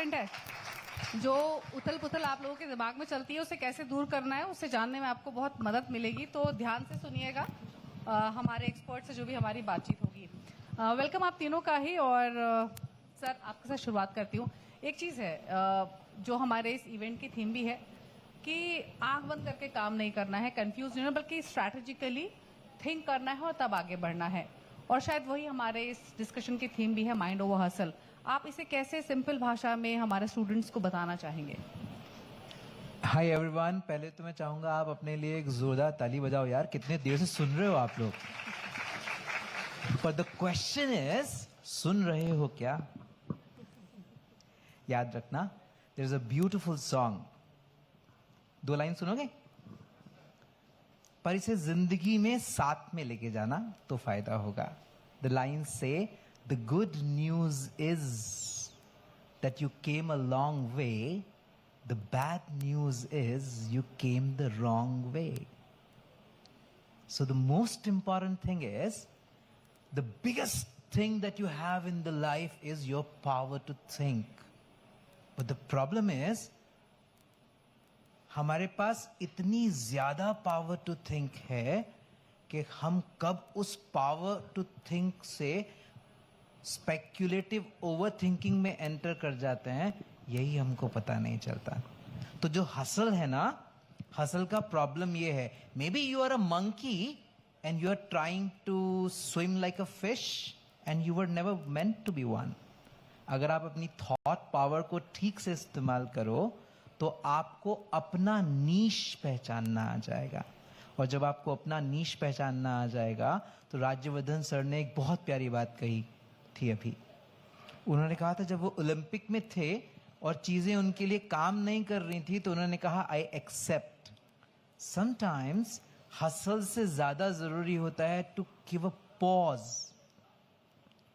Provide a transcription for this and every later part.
Important है। जो उथल पुथल आप लोगों के दिमाग में चलती है उसे कैसे दूर करना है, उसे जानने में आपको बहुत मदद मिलेगी। तो ध्यान से सुनिएगा हमारे एक्सपर्ट से जो भी हमारी बातचीत होगी। वेलकम आप तीनों का ही। और सर आपके साथ शुरुआत करती हूँ। एक चीज़ है जो हमारे इस इवेंट की थीम भी है कि आंख बंद करके काम नहीं करना है, कंफ्यूज नहीं होना, बल्कि स्ट्रैटेजिकली थिंक करना है और तब आगे बढ़ना है। और शायद वही हमारे इस डिस्कशन की थीम भी है, माइंड ओवर हसल। आप इसे कैसे सिंपल भाषा में हमारे स्टूडेंट्स को बताना चाहेंगे? हाय एवरीवन, पहले तो मैं चाहूंगा आप अपने लिए एक जोरदार ताली बजाओ यार। कितने देर से सुन रहे हो आप लोग? पर द क्वेश्चन इज, सुन रहे हो क्या? याद रखना, there is a beautiful song. 2 line सुनोगे? पर इसे जिंदगी में साथ में लेके जाना तो फायदा होगा। द लाइन से, the good news is that you came a long way, the bad news is you came the wrong way. So the most important thing is, the biggest thing that you have in the life is your power to think. But the problem is, हमारे पास इतनी ज्यादा power to think है कि हम कब उस power to think से speculative over thinking में एंटर कर जाते हैं, यही हमको पता नहीं चलता। तो जो हसल है ना, हसल का प्रॉब्लम ये है, maybe you are a monkey and you are trying to swim like a fish and you were never meant to be one. अगर आप अपनी थॉट पावर को ठीक से इस्तेमाल करो तो आपको अपना नीश पहचानना आ जाएगा। और जब आपको अपना नीश पहचानना आ जाएगा तो राज्यवर्धन सर ने एक बहुत प्यारी बात कही थी अभी। उन्होंने कहा था, जब वो ओलंपिक में थे और चीजें उनके लिए काम नहीं कर रही थी, तो उन्होंने कहा, आई एक्सेप्ट समटाइम्स हसल से ज्यादा जरूरी होता है to give a pause,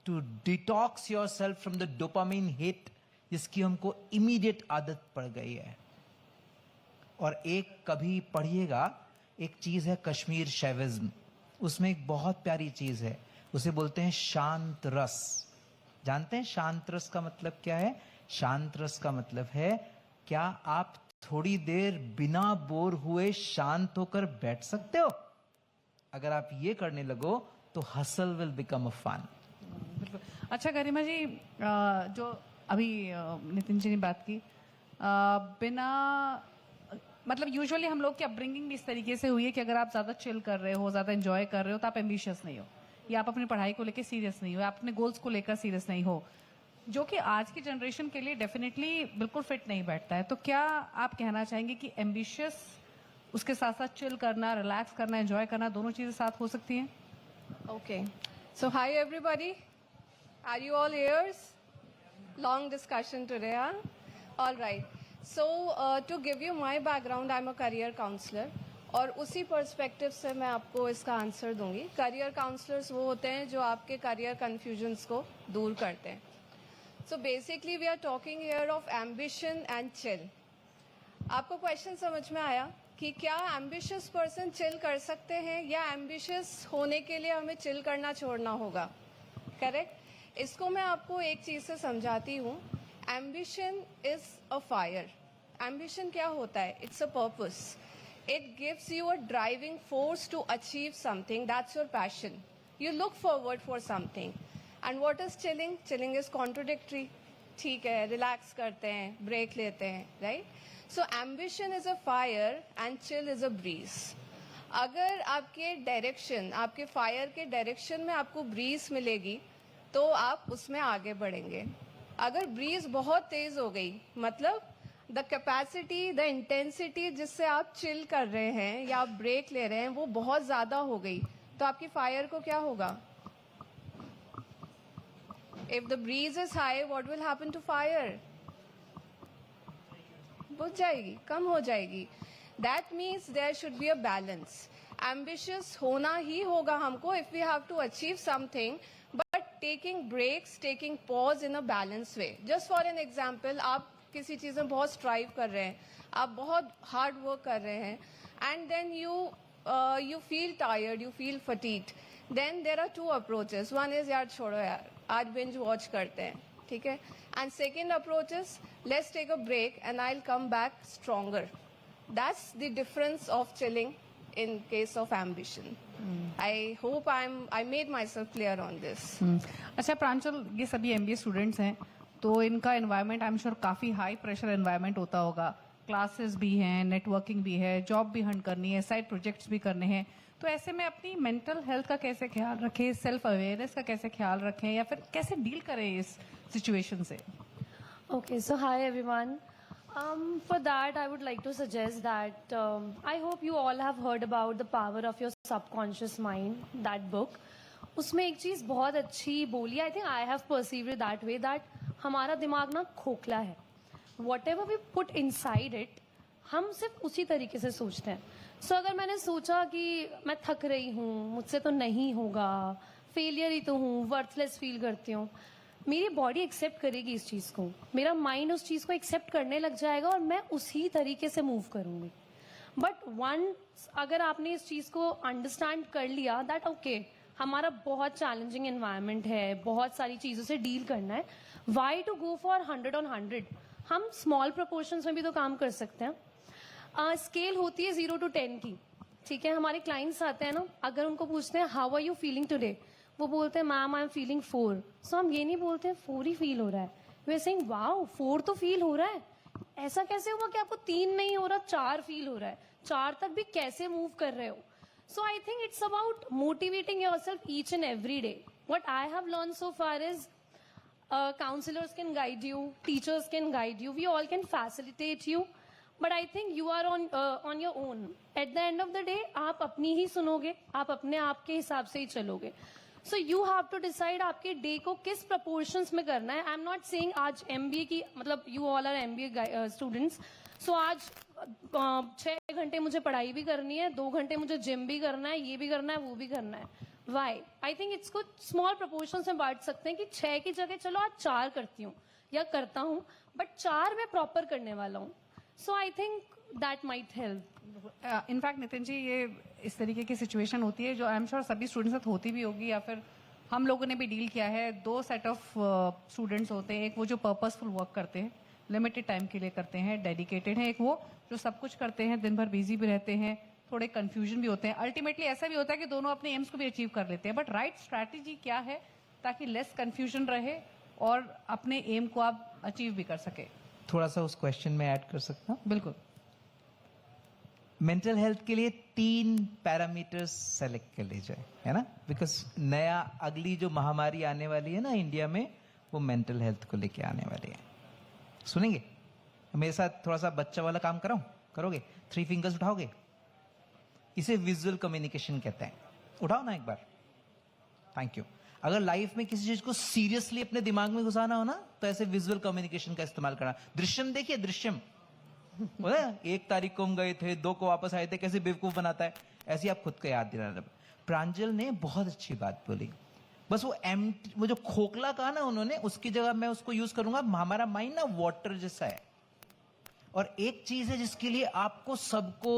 to detox yourself from the dopamine hit जिसकी हमको इमीडिएट आदत पड़ गई है। और एक कभी पढ़िएगा, एक चीज है कश्मीर शैविज्म, उसमें एक बहुत प्यारी चीज है, उसे बोलते हैं शांत रस। जानते हैं शांत रस का मतलब क्या है? शांत रस का मतलब है, क्या आप थोड़ी देर बिना बोर हुए शांत होकर बैठ सकते हो? अगर आप ये करने लगो तो hustle will become a fun. अच्छा गरिमा जी, जो अभी नितिन जी ने बात की, बिना मतलब यूजुअली हम लोग की अपब्रिंगिंग भी इस तरीके से हुई है कि अगर आप ज्यादा चिल कर रहे हो, ज्यादा एंजॉय कर रहे हो, तो आप एम्बिशियस नहीं हो, या आप अपनी पढ़ाई को लेकर सीरियस नहीं हो, आप अपने गोल्स को लेकर सीरियस नहीं हो, जो कि आज की जनरेशन के लिए डेफिनेटली बिल्कुल फिट नहीं बैठता है। तो क्या आप कहना चाहेंगे कि एम्बिशियस उसके साथ साथ चिल करना, रिलैक्स करना, एंजॉय करना, दोनों चीजें साथ हो सकती हैं? Okay. So hi everybody. Are you all ears? Long discussion today, huh? All right. So to give you my background, I'm a career counselor. और उसी पर्सपेक्टिव से मैं आपको इसका आंसर दूंगी। करियर काउंसलर्स वो होते हैं जो आपके करियर कन्फ्यूजन्स को दूर करते हैं। So basically we are talking here of ambition and chill. आपको क्वेश्चन समझ में आया कि क्या एम्बिशियस पर्सन चिल कर सकते हैं, या एम्बिशियस होने के लिए हमें चिल करना छोड़ना होगा? करेक्ट। इसको मैं आपको एक चीज से समझाती हूँ। Ambition is a fire. Ambition क्या होता है? It's a purpose. It gives you a driving force to achieve something, that's your passion. You look forward for something. And what is chilling? Chilling is contradictory. ठीक है, relax करते हैं, break लेते हैं, right. So ambition is a fire and chill is a breeze. अगर आपके direction, आपके fire के डायरेक्शन में आपको ब्रीज मिलेगी तो आप उसमें आगे बढ़ेंगे। अगर ब्रीज बहुत तेज हो गई, मतलब द कैपेसिटी, द इंटेंसिटी जिससे आप चिल कर रहे हैं या आप ब्रेक ले रहे हैं वो बहुत ज्यादा हो गई, तो आपकी फायर को क्या होगा? If the breeze is high, what will happen to fire? बुझ जाएगी, कम हो जाएगी। That means there should be a balance. Ambitious होना ही होगा हमको if we have to achieve something, but taking breaks, taking pause in a balance way. Just for an example, आप किसी चीज में बहुत स्ट्राइव कर रहे हैं, आप बहुत हार्ड वर्क कर रहे हैं, and then you feel tired, you feel fatigued, then there are 2 approaches. One is, यार छोड़ो यार, आज बिंज वॉच करते हैं, ठीक है. And second approach is let's take a break and I'll come back stronger. That's the difference of chilling in case of ambition. I hope I made myself clear on this. अच्छा प्रांशल, ये सभी MBA students हैं तो इनका environment I am sure काफी high pressure environment होता होगा. Classes भी हैं, नेटवर्किंग भी है, जॉब भी हंट करनी है, साइड प्रोजेक्ट्स भी करने हैं. तो ऐसे में अपनी मेंटल हेल्थ का कैसे ख्याल रखें, सेल्फ अवेयरनेस का कैसे ख्याल रखें, या फिर कैसे डील करें इस सिचुएशन से? Okay, so hi everyone. For that, I would like to suggest that I hope you all have heard about the power of your subconscious mind, that book. उसमें एक चीज बहुत अच्छी बोली, I think I have perceived it that way, that हमारा दिमाग ना खोखला है. Whatever we put inside it, हम सिर्फ उसी तरीके से सोचते हैं. So अगर मैंने सोचा कि मैं थक रही हूँ, मुझसे तो नहीं होगा, फेलियर ही तो हूँ, वर्थलेस फील करती हूँ, मेरी बॉडी एक्सेप्ट करेगी इस चीज को, मेरा माइंड उस चीज को एक्सेप्ट करने लग जाएगा और मैं उसी तरीके से मूव करूंगी. बट वंस अगर आपने इस चीज को अंडरस्टैंड कर लिया दैट ओके हमारा बहुत चैलेंजिंग एनवायरनमेंट है, बहुत सारी चीजों से डील करना है, why to go for 100 on 100. हम स्मॉल प्रोपोर्शंस में भी तो काम कर सकते हैं. स्केल होती है 0 to 10 की, ठीक है. हमारे क्लाइंट्स आते हैं ना, अगर उनको पूछते हैं how are you feeling today, वो बोलते हैं मैम आई एम फीलिंग 4. सो हम ये नहीं बोलते हैं 4 ही फील हो रहा है, वी आर सेइंग वाओ 4 तो फील हो रहा है, ऐसा कैसे हुआ कि आपको 3 नहीं हो रहा, 4 फील हो रहा है, 4 तक भी कैसे मूव कर रहे हो. So I think it's about motivating yourself each and every day. What I have learn so far is counselors can guide you, teachers can guide you, we all can facilitate you, but I think you are on your own. At the end of the day, आप अपनी ही सुनोगे, आप अपने आप के हिसाब से ही चलोगे. So you have to decide आपके डे को किस proportions में करना है. I'm not saying आज MBA की, मतलब you all are MBA students, so आज 6 घंटे मुझे पढ़ाई भी करनी है, 2 घंटे मुझे जिम भी करना है, ये भी करना है, वो भी करना है. Why? I think it's कुछ स्मॉल proportions में बांट सकते हैं कि 6 की जगह चलो आज 4 करती हूँ या करता हूँ, बट 4 मैं प्रॉपर करने वाला हूँ. So I think that might help. In fact Nitin ji, ये इस तरीके की सिचुएशन होती है जो आई एम श्योर सभी स्टूडेंट्स साथ होती भी होगी, या फिर हम लोगों ने भी डील किया है. 2 सेट ऑफ स्टूडेंट्स होते हैं, एक वो जो पर्पसफुल वर्क करते हैं, लिमिटेड टाइम के लिए करते हैं, डेडिकेटेड हैं, एक वो जो सब कुछ करते हैं, दिन भर बिजी भी रहते हैं, थोड़े कंफ्यूजन भी होते हैं. अल्टीमेटली ऐसा भी होता है कि दोनों अपने एम्स को भी अचीव कर लेते हैं. बट राइट स्ट्रैटेजी क्या है ताकि लेस कंफ्यूजन रहे और अपने एम को आप अचीव भी कर सके? थोड़ा सा उस क्वेश्चन में ऐड कर सकता हूँ. बिल्कुल. मेंटल हेल्थ के लिए 3 पैरामीटर्स सेलेक्ट कर लीजिए, है ना, बिकॉज नया अगली जो महामारी आने वाली है ना इंडिया में, वो मेंटल हेल्थ को लेके आने वाली है. सुनेंगे मेरे साथ? थोड़ा सा बच्चा वाला काम कराऊं, करोगे? 3 फिंगर्स उठाओगे. इसे विजुअल कम्युनिकेशन कहते हैं. उठाओ ना एक बार. Thank you. अगर लाइफ में किसी चीज को सीरियसली अपने दिमाग में घुसाना हो ना, तो ऐसे विजुअल कम्युनिकेशन का इस्तेमाल करना. दृश्यम देखिए, दृश्यम. 1 तारीख को हम गए थे, 2 को वापस आए थे, कैसे बेवकूफ बनाता है, ऐसे आप खुद को याद दिलाना. प्रांजल ने बहुत अच्छी बात बोली. बस वो जो खोखला कहा ना उन्होंने, उसकी जगह मैं उसको यूज करूंगा. हमारा माइंड ना वाटर जैसा है, और एक चीज है जिसके लिए आपको सबको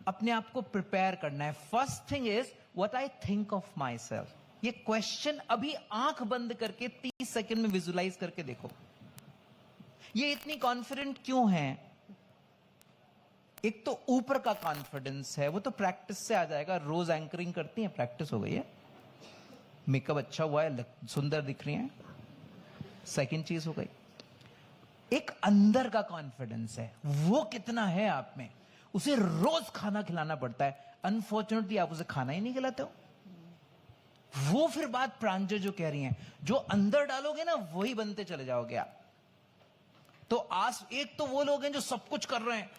अपने आप को प्रिपेयर करना है. First thing is what I think of my self. ये क्वेश्चन अभी आंख बंद करके 30 सेकंड में विजुलाइज करके देखो. ये इतनी कॉन्फिडेंट क्यों है? एक तो ऊपर का कॉन्फिडेंस है, वो तो प्रैक्टिस से आ जाएगा. रोज एंकरिंग करती है, प्रैक्टिस हो गई है, मेकअप अच्छा हुआ है, सुंदर दिख रही है. सेकंड चीज हो गई, एक अंदर का कॉन्फिडेंस है. वो कितना है आप में? उसे रोज खाना खिलाना पड़ता है. अनफॉर्चुनेटली आप उसे खाना ही नहीं खिलाते हो. वो फिर बात प्रांजल जो कह रही हैं, जो अंदर डालोगे ना वही बनते चले जाओगे आप. तो आज एक तो वो लोग हैं जो सब कुछ कर रहे हैं,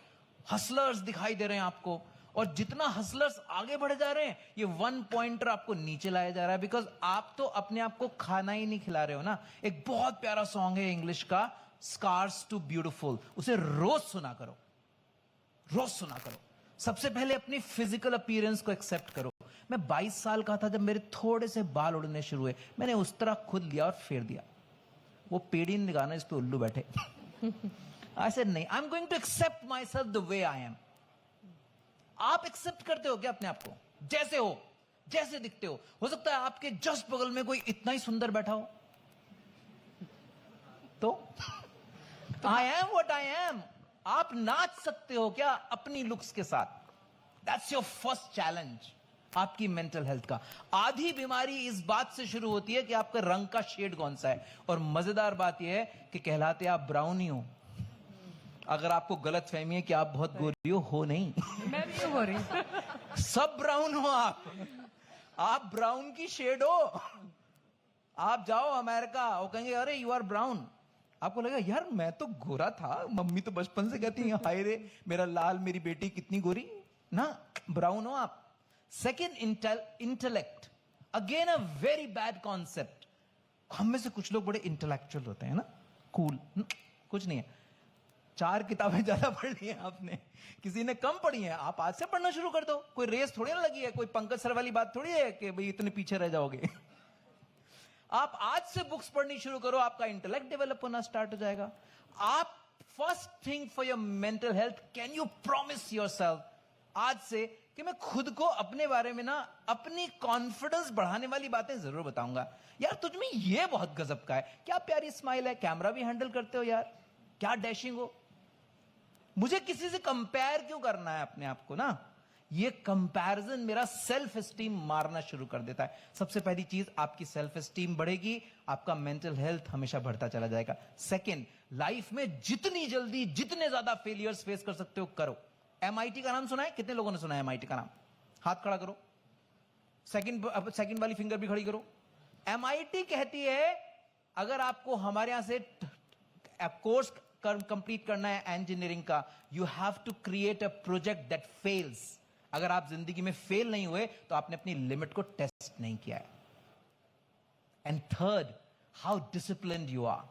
हसलर्स दिखाई दे रहे हैं आपको, और जितना हसलर्स आगे बढ़े जा रहे हैं, ये 1 पॉइंटर आपको नीचे लाया जा रहा है, बिकॉज आप तो अपने आप को खाना ही नहीं खिला रहे हो ना. एक बहुत प्यारा सॉन्ग है इंग्लिश का, स्कार्स टू ब्यूटिफुल. उसे रोज सुना करो, रोज सुना करो. सबसे पहले अपनी फिजिकल अपीयरेंस को एक्सेप्ट करो. मैं 22 साल का था जब मेरे थोड़े से बाल उड़ने शुरू हुए, मैंने उस तरह खुद लिया और फेर दिया. वो पेड़ी नहीं गाना, इस पे उल्लू बैठे. I said नहीं, I'm going to accept myself the way I am. आप एक्सेप्ट करते हो क्या अपने आप को? जैसे हो, जैसे दिखते हो सकता है आपके जस्ट बगल में कोई इतना ही सुंदर बैठा हो, तो I am what I am. आप नाच सकते हो क्या अपनी लुक्स के साथ? दैट्स योर फर्स्ट चैलेंज आपकी मेंटल हेल्थ का। आधी बीमारी इस बात से शुरू होती है कि आपका रंग का शेड कौन सा है। और मजेदार बात यह है कि कहलाते आप ब्राउन ही हो। अगर आपको गलत फहमी है कि आप बहुत गोरी हो नहीं, मैं नहीं हो रही। सब ब्राउन हो आप ब्राउन की शेड हो। आप जाओ अमेरिका, वो कहेंगे अरे यू आर ब्राउन। आपको लगेगा यार मैं तो गोरा था, मम्मी तो बचपन से कहती है हाय रे मेरा लाल, मेरी बेटी कितनी गोरी ना। ब्राउन हो आप। Second, intellect, again a very bad concept. हम में से कुछ लोग बड़े इंटेलेक्चुअल होते हैं ना, कूल, कुछ नहीं है। 4 किताबें ज्यादा पढ़ ली हैं आपने, किसी ने कम पढ़ी हैं। आप आज से पढ़ना शुरू कर दो। कोई रेस थोड़ी ना लगी है, कोई पंकज सर वाली बात थोड़ी है कि भाई इतने पीछे रह जाओगे। आप आज से बुक्स पढ़नी शुरू करो, आपका इंटेलेक्ट डेवलप होना स्टार्ट हो जाएगा। आप first thing for your mental health, can you promise yourself आज से कि मैं खुद को अपने बारे में ना अपनी कॉन्फिडेंस बढ़ाने वाली बातें जरूर बताऊंगा। यार तुझ में ये बहुत गजब का है, क्या प्यारी स्माइल है, कैमरा भी हैंडल करते हो यार, क्या डैशिंग हो। मुझे किसी से कंपेयर क्यों करना है अपने आप को ना। ये कंपैरिजन मेरा सेल्फ एस्टीम मारना शुरू कर देता है। सबसे पहली चीज, आपकी सेल्फ एस्टीम बढ़ेगी, आपका मेंटल हेल्थ हमेशा बढ़ता चला जाएगा। सेकंड, लाइफ में जितनी जल्दी जितने ज्यादा फेलियर्स फेस कर सकते हो करो। MIT का नाम सुना है? कितने लोगों ने सुना है MIT का नाम? हाथ खड़ा करो। सेकंड वाली फिंगर भी खड़ी करो। MIT कहती है अगर आपको हमारे यहां से कोर्स कंप्लीट करना है इंजीनियरिंग का, you have to create a project that fails. अगर आप जिंदगी में फेल नहीं हुए तो आपने अपनी लिमिट को टेस्ट नहीं किया है। And third, how disciplined you are.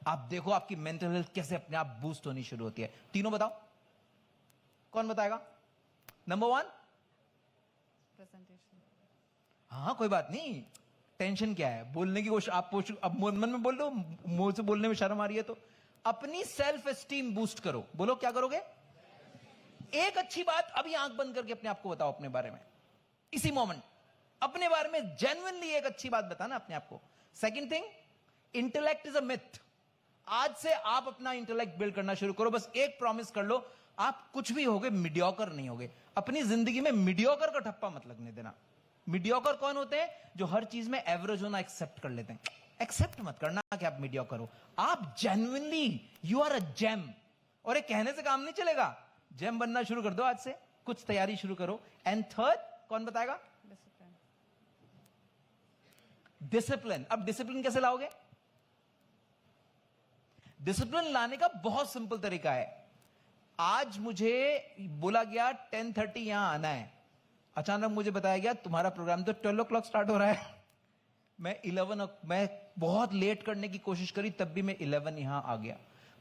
आप देखो आपकी मेंटल हेल्थ कैसे अपने आप बूस्ट होनी शुरू होती है। तीनों बताओ, कौन बताएगा? Number 1, presentation. हाँ कोई बात नहीं, टेंशन क्या है, बोलने की कोशिश। आप अब मन में बोल दो, मुंह से बोलने में शर्म आ रही है तो अपनी सेल्फ एस्टीम बूस्ट करो। बोलो क्या करोगे? एक अच्छी बात अभी आंख बंद करके अपने आप को बताओ अपने बारे में, इसी मोमेंट अपने बारे में जेन्युइनली एक अच्छी बात बताना अपने आप को। Second thing, intellect is a myth. आज से आप अपना इंटेलेक्ट बिल्ड करना शुरू करो। बस एक प्रॉमिस कर लो, आप कुछ भी होगे मीडियोकर नहीं होगे। अपनी जिंदगी में मीडियोकर का ठप्पा मत लगने देना। मीडियोकर कौन होते हैं? जो हर चीज में एवरेज होना एक्सेप्ट कर लेते हैं। एक्सेप्ट मत करना कि आप मीडियोकर हो। आप genuinely you are a gem. और ये कहने से काम नहीं चलेगा, जेम बनना शुरू कर दो आज से, कुछ तैयारी शुरू करो। एंड थर्ड, कौन बताएगा? डिसिप्लिन। डिसिप्लिन। अब डिसिप्लिन कैसे लाओगे? डिसिप्लिन लाने का बहुत सिंपल तरीका है। आज मुझे बोला गया 10:30 यहां आना है। अचानक मुझे बताया गया तुम्हारा प्रोग्राम तो 12 o'clock स्टार्ट हो रहा है। मैं बहुत लेट करने की कोशिश करी, तब भी मैं 11 यहां आ गया।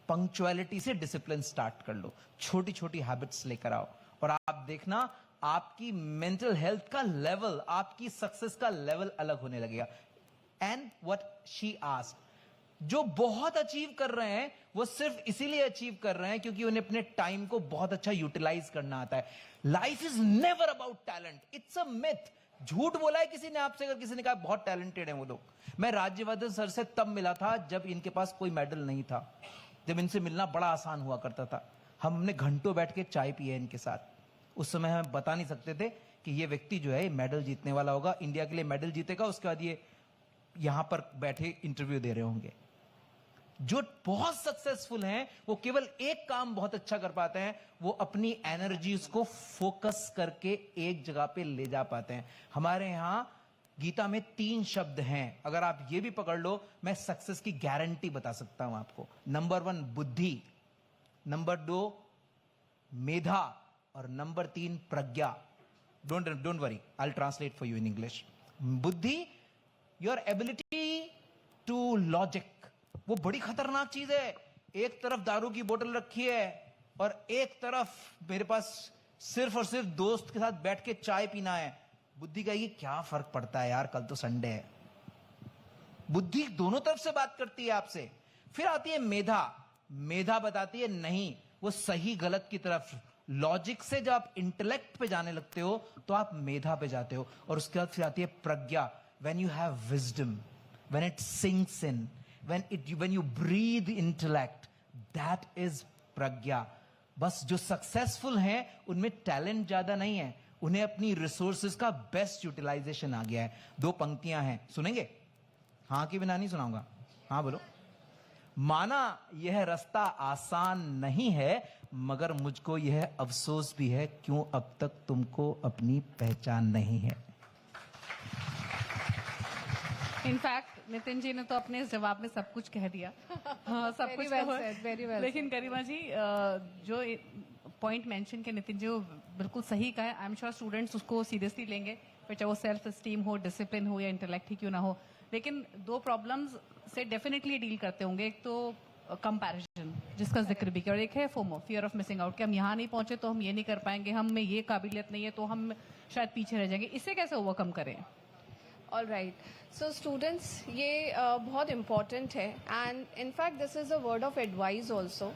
पंक्चुअलिटी से डिसिप्लिन स्टार्ट कर लो, छोटी छोटी हैबिट्स लेकर आओ और आप देखना आपकी मेंटल हेल्थ का लेवल, आपकी सक्सेस का लेवल अलग होने लगेगा। एंड व्हाट शी आस्क्ड, जो बहुत अचीव कर रहे हैं वो सिर्फ इसीलिए अचीव कर रहे हैं क्योंकि उन्हें अपने टाइम को बहुत अच्छा यूटिलाइज करना आता है। Life is never about talent, it's a myth. झूठ बोला है किसी ने आपसे अगर किसी ने कहा बहुत टैलेंटेड है वो लोग। मैं राज्यवर्धन सर से तब मिला था जब इनके पास कोई मेडल नहीं था, जब इनसे मिलना बड़ा आसान हुआ करता था। हमने घंटों बैठ के चाय पी है इनके साथ। उस समय हम बता नहीं सकते थे कि ये व्यक्ति जो है मेडल जीतने वाला होगा, इंडिया के लिए मेडल जीतेगा, उसके बाद ये यहां पर बैठे इंटरव्यू दे रहे होंगे। जो बहुत सक्सेसफुल हैं वो केवल एक काम बहुत अच्छा कर पाते हैं, वो अपनी एनर्जीज को फोकस करके एक जगह पे ले जा पाते हैं। हमारे यहां गीता में 3 शब्द हैं, अगर आप ये भी पकड़ लो मैं सक्सेस की गारंटी बता सकता हूं आपको। नंबर 1 बुद्धि, नंबर 2 मेधा और number 3 Pragya. Don't worry, I will translate for you in English. बुद्धि, योर एबिलिटी टू लॉजिक, वो बड़ी खतरनाक चीज है। एक तरफ दारू की बोतल रखी है और एक तरफ मेरे पास सिर्फ और सिर्फ दोस्त के साथ बैठ के चाय पीना है। बुद्धि कहेगी क्या फर्क पड़ता है यार, कल तो संडे है। बुद्धि दोनों तरफ से बात करती है आपसे। फिर आती है मेधा। मेधा बताती है नहीं, वो सही गलत की तरफ। लॉजिक से जब आप इंटेलेक्ट पे जाने लगते हो तो आप मेधा पे जाते हो। और उसके बाद फिर आती है प्रज्ञा। When you have wisdom, when it sinks in, when you breathe intellect, that is प्रज्ञा. बस जो सक्सेसफुल हैं उनमें टैलेंट ज्यादा नहीं है, उन्हें अपनी रिसोर्सेज का बेस्ट यूटिलाइजेशन आ गया है. 2 पंक्तियां हैं, सुनेंगे? हाँ कि बिना नहीं सुनाऊंगा. हाँ बोलो. माना यह रास्ता आसान नहीं है, मगर मुझको यह अफसोस भी है क्यों अब तक तुमको अपनी पहचान नहीं है. इनफैक्ट नितिन जी ने तो अपने इस जवाब में सब कुछ कह दिया. हाँ, सब Very कुछ well कहा. said, very well लेकिन गरिमा जी जो पॉइंट मेंशन के नितिन जी वो बिल्कुल सही का है. आई एम श्योर स्टूडेंट्स उसको सीरियसली लेंगे, चाहे वो सेल्फ एस्टीम हो, डिसिप्लिन हो या इंटेलेक्ट ही क्यों ना हो. लेकिन 2 प्रॉब्लम्स से डेफिनेटली डील करते होंगे. एक तो कंपैरिजन जिसका जिक्र भी किया, और एक है FOMO, fear of missing out, कि हम यहाँ नहीं पहुंचे तो हम ये नहीं कर पाएंगे, हम में ये काबिलियत नहीं है तो हम शायद पीछे रह जाएंगे. इसे कैसे ओवरकम करें? All right. सो स्टूडेंट्स, ये बहुत इम्पॉर्टेंट है and in fact this is a word of advice also.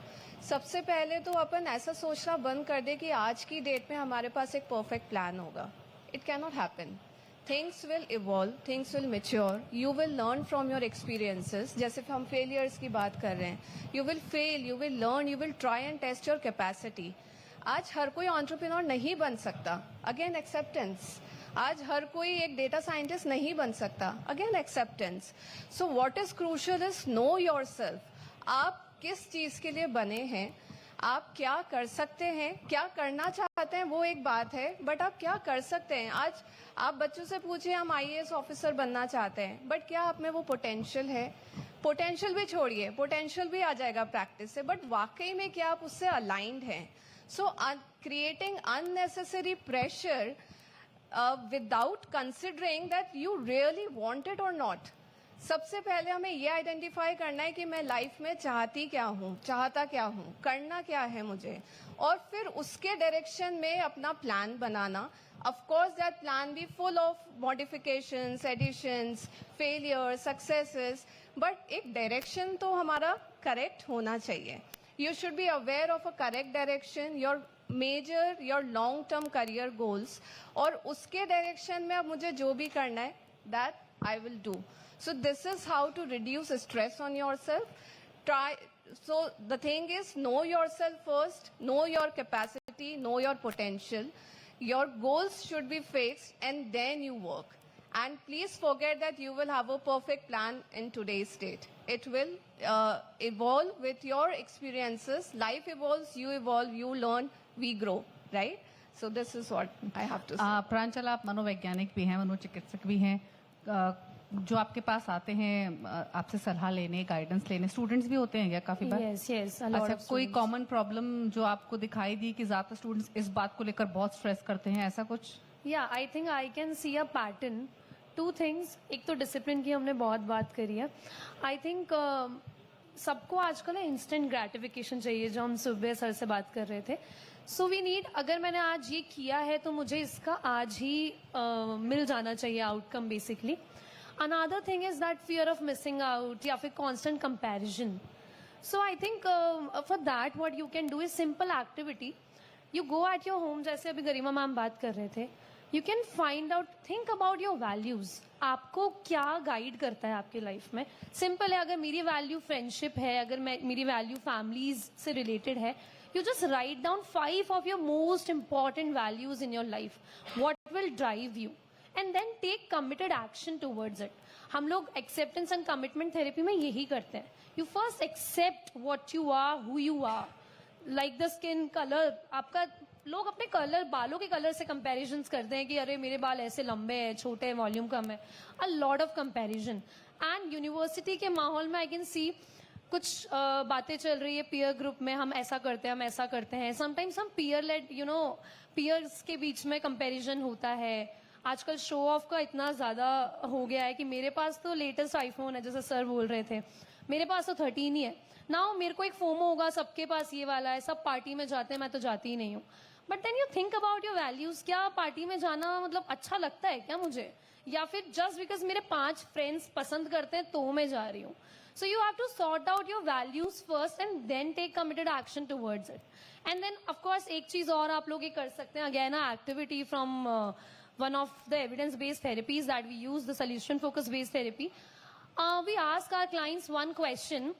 सबसे पहले तो अपन ऐसा सोचना बंद कर दे कि आज की डेट में हमारे पास एक परफेक्ट प्लान होगा. It can not happen. Things will evolve, things will mature, you will learn from your experiences. जैसे हम failures की बात कर रहे हैं, you will fail, you will learn, you will try and test your capacity. आज हर कोई entrepreneur नहीं बन सकता. Again acceptance. आज हर कोई एक data scientist नहीं बन सकता. Again acceptance. So what is crucial is know yourself. आप किस चीज़ के लिए बने हैं, आप क्या कर सकते हैं, क्या करना चाहते हैं वो एक बात है, बट आप क्या कर सकते हैं. आज आप बच्चों से पूछिए हम IAS ऑफिसर बनना चाहते हैं, बट क्या आप में वो पोटेंशियल है? पोटेंशियल भी छोड़िए, पोटेंशियल भी आ जाएगा प्रैक्टिस से, बट वाकई में क्या आप उससे अलाइंड हैं? सो creating unnecessary pressure without considering that you really want it और नॉट. सबसे पहले हमें ये आइडेंटिफाई करना है कि मैं लाइफ में चाहती क्या हूँ, चाहता क्या हूँ, करना क्या है मुझे, और फिर उसके डायरेक्शन में अपना प्लान बनाना. Of course that plan be full of modifications, additions, failures, successes, but एक डायरेक्शन तो हमारा करेक्ट होना चाहिए. You should be aware of a correct direction, your major, your long term career goals, और उसके डायरेक्शन में अब मुझे जो भी करना है that I will do. So this is how to reduce stress on yourself. So the thing is, know yourself first, know your capacity, know your potential. Your goals should be fixed and then you work. And please forget that you will have a perfect plan in today's state. It will evolve with your experiences. Life evolves, you learn, we grow, right? So this is what I have to say. प्रांजल, आप मनोवैज्ञानिक भी हैं, मनोचिकित्सक भी हैं. जो आपके पास आते हैं आपसे सलाह लेने, गाइडेंस लेने, स्टूडेंट्स भी होते हैं क्या काफी बार? Yes, yes, a lot अच्छा, of कोई students. कॉमन प्रॉब्लम जो आपको दिखाई दी कि ज्यादातर स्टूडेंट्स इस बात को लेकर बहुत स्ट्रेस करते हैं, ऐसा कुछ? Yeah, I think I can see a pattern. 2 things. एक तो डिसिप्लिन की हमने बहुत बात करी है. I think सबको आजकल इंस्टेंट ग्रेटिफिकेशन चाहिए, जो हम सुबह सर से बात कर रहे थे. सो वी नीड, अगर मैंने आज ये किया है तो मुझे इसका आज ही मिल जाना चाहिए outcome basically. Another thing is that fear of missing out या फिर constant comparison. So I think for that what you can do is simple activity. You go at your home, जैसे अभी गरिमा मैम बात कर रहे थे. You can find out, think about your values. आपको क्या गाइड करता है आपकी लाइफ में? सिंपल है, अगर मेरी वैल्यू फ्रेंडशिप है, अगर मेरी वैल्यू फैमिलीज से रिलेटेड है, you just write down 5 of your most important values in your life. What will drive you? And then take committed action towards it. हम लोग acceptance and commitment therapy में यही करते हैं. You first accept what you are, who you are. Like the skin color, आपका लोग अपने colour, बालों के कलर से comparisons करते हैं कि अरे मेरे बाल ऐसे लंबे हैं, छोटे हैं, वॉल्यूम कम है. A lot of comparison. And university के माहौल में I can see कुछ बातें चल रही है पीयर ग्रुप में, हम ऐसा करते हैं, हम ऐसा करते हैं. समटाइम्स हम पीयर लेड, पीयर्स के बीच में कंपैरिजन होता है. आजकल शो ऑफ का इतना ज्यादा हो गया है कि मेरे पास तो लेटेस्ट आईफोन है, जैसे सर बोल रहे थे, मेरे पास तो 13 ही है ना. मेरे को एक फोमो होगा, सबके पास ये वाला है, सब पार्टी में जाते हैं, मैं तो जाती ही नहीं हूँ. But then you think about your values. क्या पार्टी में जाना मतलब अच्छा लगता है क्या मुझे, या फिर जस्ट बिकॉज मेरे 5 फ्रेंड्स पसंद करते हैं तो मैं जा रही हूँ? So you have to sort out your values first and then take committed action towards it. And then of course एक चीज और आप लोग ये कर सकते हैं, again a activity from one of the evidence based therapies that we use, the solution focus based therapy. we ask our clients one question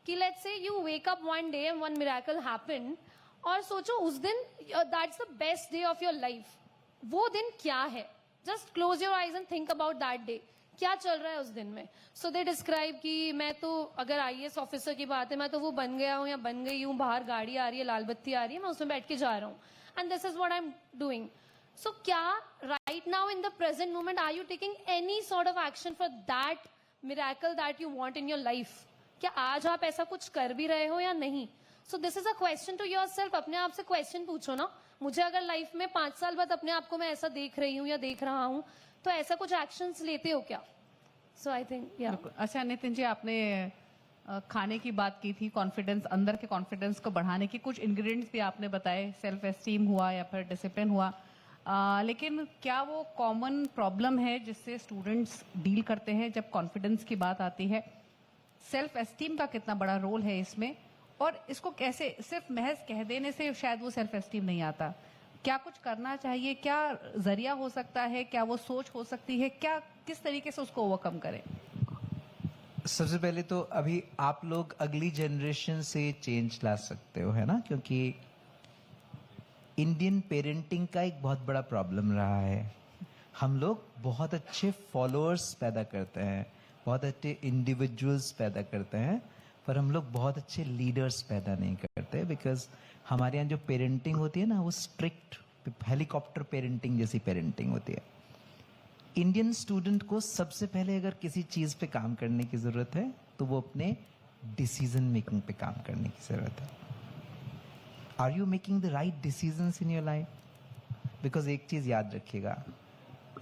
कि let's say you wake up one day and one miracle happened और सोचो उस दिन that's the best day of your life. वो दिन क्या है? Just close your eyes and think about that day. क्या चल रहा है उस दिन में? So they describe कि मैं तो अगर IAS ऑफिसर की बात है मैं तो वो बन गया हूँ या बन गई हूँ, बाहर गाड़ी आ रही है, लाल बत्ती आ रही है, मैं उसमें बैठ के जा रहा हूँ. And this is what I'm doing. So क्या right now in the present moment are you taking any sort of action for that miracle that you want in your life? क्या आज आप ऐसा कुछ कर भी रहे हो या नहीं? So this is a question to yourself. अपने आप से question पूछो ना. मुझे अगर लाइफ में 5 साल बाद अपने आप को मैं ऐसा देख रही हूँ या देख रहा हूँ तो ऐसा कुछ एक्शंस लेते हो क्या? सो आई थिंक या. अच्छा नितिन जी, आपने खाने की बात की थी, कॉन्फिडेंस, अंदर के कॉन्फिडेंस को बढ़ाने की कुछ इंग्रेडिएंट्स भी आपने बताए, सेल्फ एस्टीम हुआ या फिर डिसिप्लिन हुआ, लेकिन क्या वो कॉमन प्रॉब्लम है जिससे स्टूडेंट्स डील करते हैं जब कॉन्फिडेंस की बात आती है? सेल्फ एस्टीम का कितना बड़ा रोल है इसमें, और इसको कैसे सिर्फ महज कह देने से शायद वो सेल्फ एस्टीम नहीं आता? क्या कुछ करना चाहिए? क्या जरिया हो सकता है? क्या वो सोच हो सकती है? क्या किस तरीके से उसको ओवरकम करें? सबसे पहले तो अभी आप लोग अगली जनरेशन से चेंज ला सकते हो, है ना? क्योंकि इंडियन पेरेंटिंग का एक बहुत बड़ा प्रॉब्लम रहा है. हम लोग बहुत अच्छे फॉलोअर्स पैदा करते हैं, बहुत अच्छे इंडिविजुअल्स पैदा करते हैं, पर हम लोग बहुत अच्छे लीडर्स पैदा नहीं करते. बिकॉज हमारे यहाँ जो पेरेंटिंग होती है ना, वो स्ट्रिक्ट हेलीकॉप्टर पेरेंटिंग जैसी पेरेंटिंग होती है. इंडियन स्टूडेंट को सबसे पहले अगर किसी चीज पे काम करने की जरूरत है तो वो अपने डिसीजन मेकिंग पे काम करने की जरूरत है. Are you making the right decisions in your life? Because एक चीज याद रखिएगा,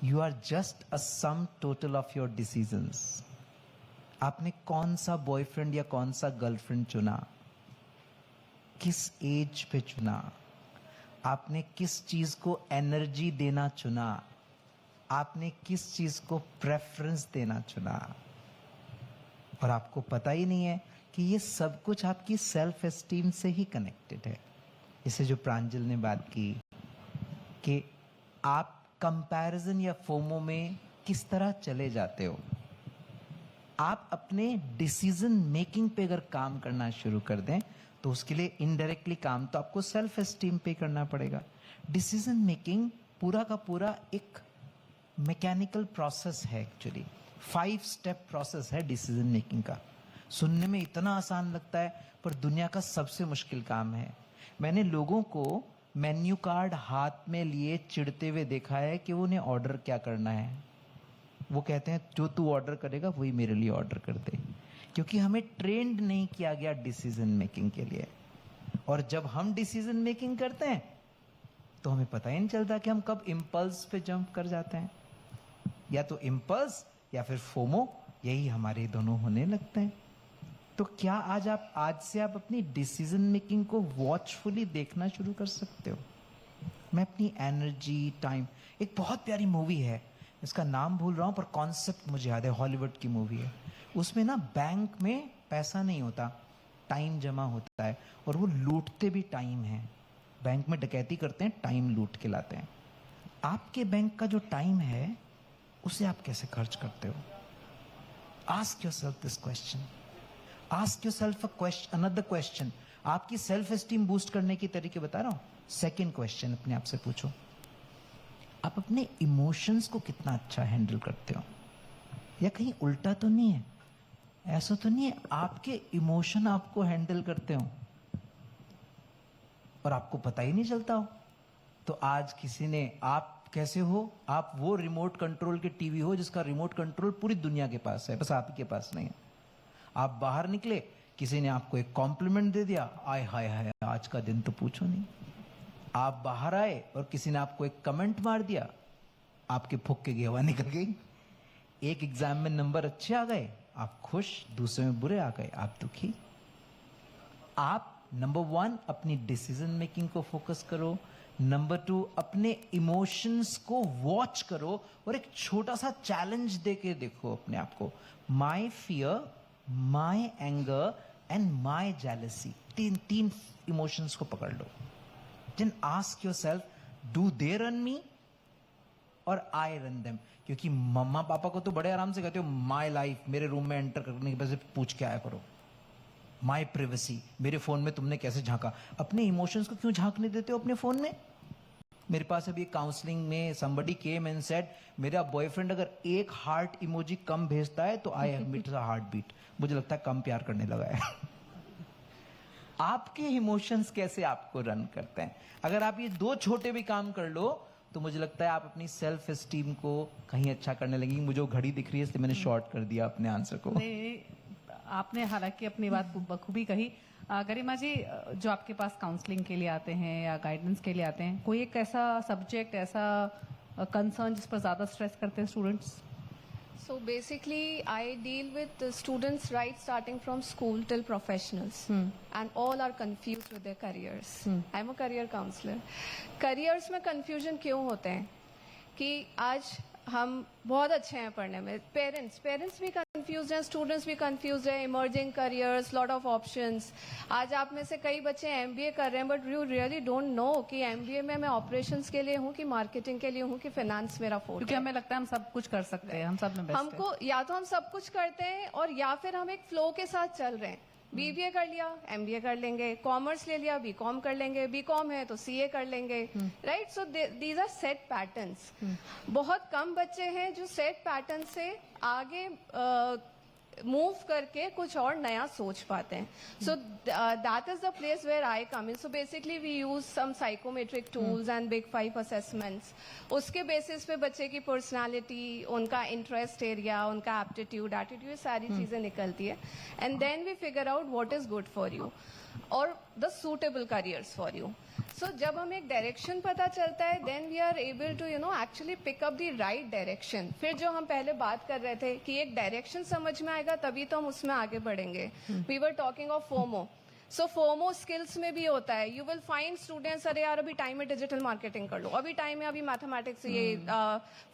you are just a sum total of your decisions. आपने कौन सा बॉयफ्रेंड या कौन सा गर्लफ्रेंड चुना, किस एज पे चुना, आपने किस चीज को एनर्जी देना चुना, आपने किस चीज को प्रेफरेंस देना चुना, और आपको पता ही नहीं है कि ये सब कुछ आपकी सेल्फ एस्टीम से ही कनेक्टेड है. इसे जो प्रांजल ने बात की कि आप कंपैरिजन या फोमो में किस तरह चले जाते हो, आप अपने डिसीजन मेकिंग पे अगर काम करना शुरू कर दें तो उसके लिए इनडायरेक्टली काम तो आपको सेल्फ एस्टीम पे करना पड़ेगा. डिसीजन मेकिंग पूरा का पूरा एक मैकेनिकल प्रोसेस है. एक्चुअली 5 स्टेप प्रोसेस है डिसीजन मेकिंग का. सुनने में इतना आसान लगता है पर दुनिया का सबसे मुश्किल काम है. मैंने लोगों को मेन्यू कार्ड हाथ में लिए चिढ़ते हुए देखा है कि उन्हें ऑर्डर क्या करना है. वो कहते हैं जो तू ऑर्डर करेगा वही मेरे लिए ऑर्डर कर दे, क्योंकि हमें ट्रेंड नहीं किया गया डिसीजन मेकिंग के लिए. और जब हम डिसीजन मेकिंग करते हैं तो हमें पता ही नहीं चलता कि हम कब इम्पल्स पे जंप कर जाते हैं. या तो इम्पल्स या फिर फोमो, यही हमारे दोनों होने लगते हैं. तो क्या आज से आप अपनी डिसीजन मेकिंग को वॉचफुली देखना शुरू कर सकते हो? मैं अपनी एनर्जी, टाइम, एक बहुत प्यारी मूवी है, इसका नाम भूल रहा हूं पर कॉन्सेप्ट मुझे याद है, हॉलीवुड की मूवी है. उसमें ना बैंक में पैसा नहीं होता, टाइम जमा होता है, और वो लूटते भी टाइम है. बैंक में डकैती करते हैं, टाइम लूट के लाते हैं. आपके बैंक का जो टाइम है उसे आप कैसे खर्च करते हो? Ask yourself this question. Ask yourself another question. आपकी सेल्फ एस्टीम बूस्ट करने के तरीके बता रहा हूं. सेकंड क्वेश्चन अपने आप से पूछो, आप अपने इमोशंस को कितना अच्छा हैंडल करते हो? या कहीं उल्टा तो नहीं है? ऐसा तो नहीं है आपके इमोशन आपको हैंडल करते हो और आपको पता ही नहीं चलता हो? तो आज किसी ने, आप कैसे हो, आप वो रिमोट कंट्रोल के टीवी हो जिसका रिमोट कंट्रोल पूरी दुनिया के पास है, बस आप ही के पास नहीं है. आप बाहर निकले, किसी ने आपको एक कॉम्प्लीमेंट दे दिया, आय हाय हाय आज का दिन तो पूछो नहीं. आप बाहर आए और किसी ने आपको एक कमेंट मार दिया, आपके फुक्के की हवा निकल गई. एक एग्जाम में नंबर अच्छे आ गए, आप खुश, दूसरे में बुरे आ गए, आप दुखी. आप नंबर 1 अपनी डिसीजन मेकिंग को फोकस करो. नंबर 2 अपने इमोशंस को वॉच करो और एक छोटा सा चैलेंज देके देखो अपने आप को. My fear, my anger and my jealousy, तीन इमोशंस को पकड़ लो. Then ask yourself, do they run me और आई रन देम। क्योंकि मम्मा पापा को तो बड़े आराम से कहते हो माई लाइफ, मेरे रूम में एंटर करने के बाद सिर्फ पूछ के आया करो, माई प्रिवेसी, मेरे फोन में तुमने कैसे झांका। अपने इमोशंस को क्यों झांकने देते हो अपने फोन में? मेरे पास अभी काउंसलिंग में somebody came and said मेरा बॉयफ्रेंड अगर एक हार्ट इमोजी कम भेजता है तो I admit a heart beat, मुझे लगता है कम प्यार करने लगा है। आपके इमोशंस कैसे आपको रन करते हैं? अगर आप ये दो छोटे भी काम कर लो तो मुझे लगता है आप अपनी सेल्फ एस्टीम को कहीं अच्छा करने लगेंगे। मुझे वो घड़ी दिख रही है इसलिए मैंने शॉर्ट कर दिया अपने आंसर को। नहीं, आपने हालांकि अपनी बात बखूबी कही। गरिमा जी, जो आपके पास काउंसलिंग के लिए आते हैं या गाइडेंस के लिए आते हैं, कोई एक ऐसा सब्जेक्ट, ऐसा कंसर्न जिस पर ज्यादा स्ट्रेस करते हैं students? So basically, I deal with the students right starting from school till professionals, and all are confused with their careers. I'm a career counselor. Careers में confusion क्यों होते हैं? कि आज हम बहुत अच्छे हैं पढ़ने में, पेरेंट्स भी कंफ्यूज हैं, स्टूडेंट्स भी कंफ्यूज हैं, emerging careers, lot of options. आज आप में से कई बच्चे एमबीए कर रहे हैं but you really don't know कि एमबीए में मैं ऑपरेशंस के लिए हूँ कि मार्केटिंग के लिए हूँ कि फाइनेंस मेरा फोर्ट क्योंकि है। हमें लगता है हम सब कुछ कर सकते हैं, हम सब में बेस्ट है। हमको या तो हम सब कुछ करते हैं और या फिर हम एक फ्लो के साथ चल रहे हैं। बीबीए कर लिया, एमबीए कर लेंगे, कॉमर्स ले लिया, बीकॉम कर लेंगे, बीकॉम है तो सीए कर लेंगे, right? So these are set patterns. बहुत कम बच्चे हैं जो सेट पैटर्न से आगे मूव करके कुछ और नया सोच पाते हैं। So that is the place where I come in. So basically we use some psychometric tools and big 5 assessments. उसके बेसिस पे बच्चे की पर्सनालिटी, उनका इंटरेस्ट एरिया, उनका एप्टीट्यूड, एटीट्यूड, सारी चीजें निकलती है। And then we figure out what is good for you और the suitable careers for you. So जब हमें एक डायरेक्शन पता चलता है then we are able to actually pick up the right direction. फिर जो हम पहले बात कर रहे थे कि एक डायरेक्शन समझ में आएगा तभी तो हम उसमें आगे बढ़ेंगे। We were talking of FOMO. So FOMO skills में भी होता है। यू विल फाइंड स्टूडेंट्स, अरे यार अभी टाइम है डिजिटल मार्केटिंग कर लो, अभी टाइम है अभी मैथमेटिक्स, ये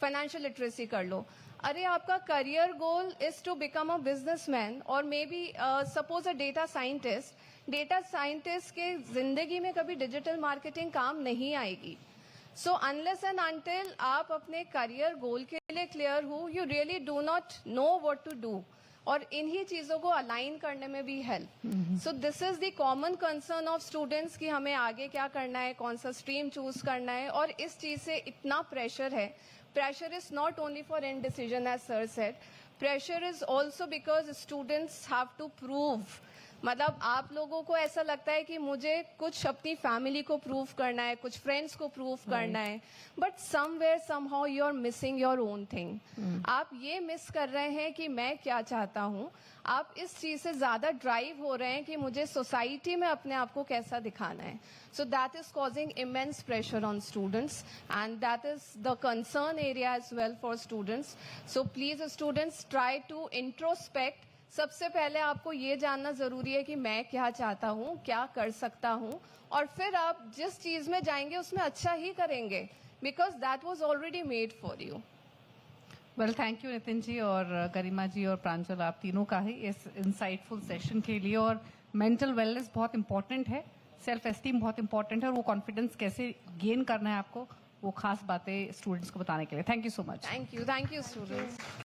फाइनेंशियल लिटरेसी कर लो। अरे आपका career goal is to become a businessman और maybe suppose a data scientist. Data scientist के जिंदगी में कभी डिजिटल मार्केटिंग काम नहीं आएगी। सो अनलेस एंड अनटिल आप अपने करियर गोल के लिए क्लियर हो, you really do not know what to do. और इन्हीं चीजों को अलाइन करने में भी help. So this is the common concern of students कि हमें आगे क्या करना है, कौन सा स्ट्रीम चूज करना है। और इस चीज से इतना प्रेशर है। Pressure is not only for end decision as sir said, pressure is also because students have to prove. मतलब आप लोगों को ऐसा लगता है कि मुझे कुछ अपनी फैमिली को प्रूव करना है, कुछ फ्रेंड्स को प्रूव करना है, but somewhere somehow you are missing your own thing. आप ये मिस कर रहे हैं कि मैं क्या चाहता हूँ। आप इस चीज से ज्यादा ड्राइव हो रहे हैं कि मुझे सोसाइटी में अपने आप को कैसा दिखाना है। So that is causing immense pressure on students and that is the concern area as well for students. So please students try to introspect. सबसे पहले आपको ये जानना जरूरी है कि मैं क्या चाहता हूँ, क्या कर सकता हूँ, और फिर आप जिस चीज में जाएंगे उसमें अच्छा ही करेंगे because that was already made for you. Well, thank you Nitin ji और गरिमा जी और प्रांजल, आप तीनों का ही इस इंसाइटफुल सेशन के लिए। और मेंटल वेलनेस बहुत इंपॉर्टेंट है, सेल्फ एस्टीम बहुत इंपॉर्टेंट है, और वो कॉन्फिडेंस कैसे गेन करना है आपको, वो खास बातें स्टूडेंट्स को बताने के लिए। Thank you so much. Thank you students.